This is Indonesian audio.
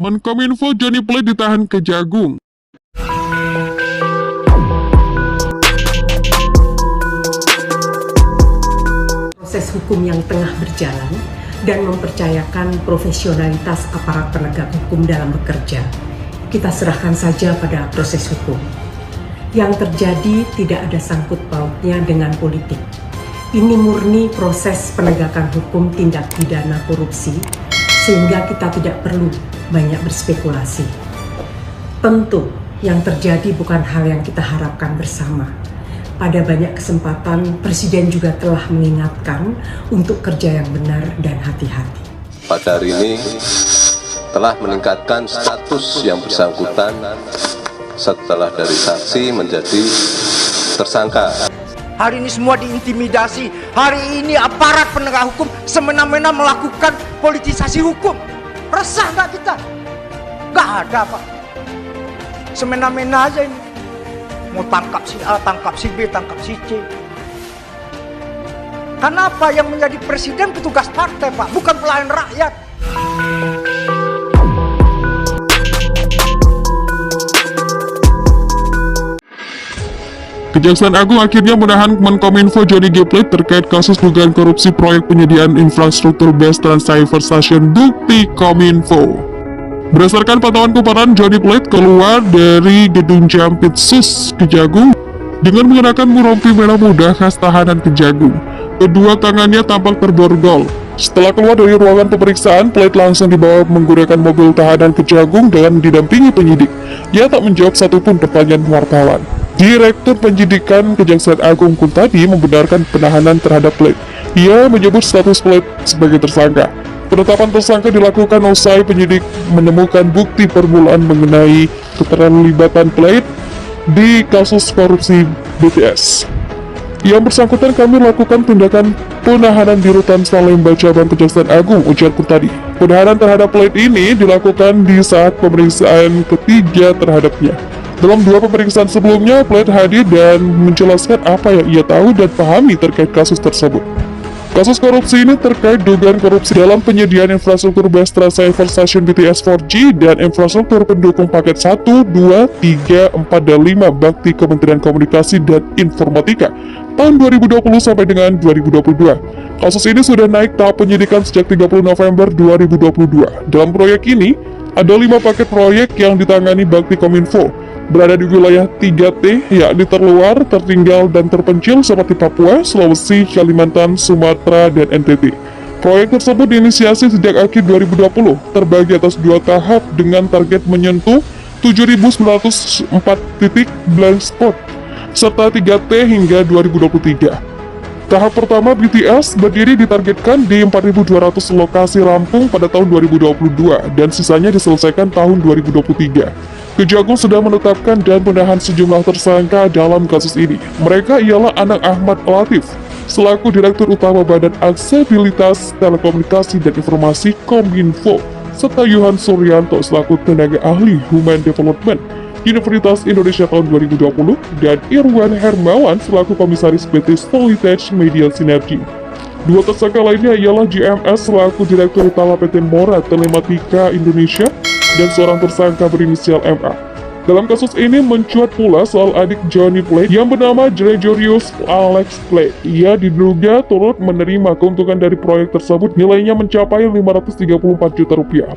Menkominfo Johnny Plate ditahan Kejagung. Proses hukum yang tengah berjalan dan mempercayakan profesionalitas aparat penegak hukum dalam bekerja. Kita serahkan saja pada proses hukum. Yang terjadi tidak ada sangkut pautnya dengan politik. Ini murni proses penegakan hukum tindak pidana korupsi, sehingga kita tidak perlu banyak berspekulasi. Tentu yang terjadi bukan hal yang kita harapkan bersama. Pada banyak kesempatan, Presiden juga telah mengingatkan untuk kerja yang benar dan hati-hati. Pada hari ini telah meningkatkan status yang bersangkutan setelah dari saksi menjadi tersangka. Hari ini semua diintimidasi. Hari ini aparat penegak hukum semena-mena melakukan politisasi hukum. Resah nggak kita? Nggak ada, Pak. Semena-mena aja ini. Mau tangkap si A, tangkap si B, tangkap si C. Kenapa yang menjadi presiden petugas partai, Pak? Bukan pelayan rakyat. Kejaksaan Agung akhirnya menahan Menkominfo Johnny Plate terkait kasus dugaan korupsi proyek penyediaan infrastruktur base Trans-Cipher Station Bukti Kominfo. Berdasarkan pantauan kumparan, Johnny Plate keluar dari gedung Jampitsus Kejagung dengan mengenakan rompi merah muda khas tahanan Kejagung. Kedua tangannya tampak terborgol. Setelah keluar dari ruangan pemeriksaan, Plate langsung dibawa menggunakan mobil tahanan Kejagung dan didampingi penyidik. Ia tak menjawab satupun pertanyaan wartawan. Direktur Penyidikan Kejaksaan Agung Kuntadi membenarkan penahanan terhadap Plate. Ia menyebut status Plate sebagai tersangka. Penetapan tersangka dilakukan usai penyidik menemukan bukti permulaan mengenai keterlibatan Plate di kasus korupsi BTS. Yang bersangkutan kami lakukan tindakan penahanan di Rutan Salemba Cabang Kejaksaan Agung, ujar Kuntadi. Penahanan terhadap Plate ini dilakukan di saat pemeriksaan ketiga terhadapnya. Dalam dua pemeriksaan sebelumnya, Plate hadir dan menjelaskan apa yang ia tahu dan pahami terkait kasus tersebut. Kasus korupsi ini terkait dugaan korupsi dalam penyediaan infrastruktur base Trans-Cipher Station BTS 4G dan infrastruktur pendukung paket 1, 2, 3, 4, dan 5 bakti Kementerian Komunikasi dan Informatika tahun 2020 sampai dengan 2022. Kasus ini sudah naik tahap penyidikan sejak 30 November 2022. Dalam proyek ini, ada 5 paket proyek yang ditangani Bakti Kominfo, berada di wilayah 3T, yakni terluar, tertinggal, dan terpencil seperti Papua, Sulawesi, Kalimantan, Sumatera, dan NTT. Proyek tersebut diinisiasi sejak akhir 2020, terbagi atas 2 tahap dengan target menyentuh 7.904 titik blind spot, serta 3T hingga 2023. Tahap pertama BTS berdiri ditargetkan di 4.200 lokasi rampung pada tahun 2022 dan sisanya diselesaikan tahun 2023. Kejagung sudah menetapkan dan menahan sejumlah tersangka dalam kasus ini. Mereka ialah anak Ahmad Latif, selaku Direktur Utama Badan Aksesibilitas Telekomunikasi dan Informasi Kominfo, serta Yohan Suryanto selaku Tenaga Ahli Human Development Universitas Indonesia tahun 2020, dan Irwan Hermawan selaku Komisaris PT Solitech Media Synergy. Dua tersangka lainnya ialah JMS selaku Direktur Utama PT Mora Telematika Indonesia dan seorang tersangka berinisial MA. Dalam kasus ini mencuat pula soal adik Johnny Plate yang bernama Gregorius Alex Plate. Ia diduga turut menerima keuntungan dari proyek tersebut, nilainya mencapai 534 juta rupiah.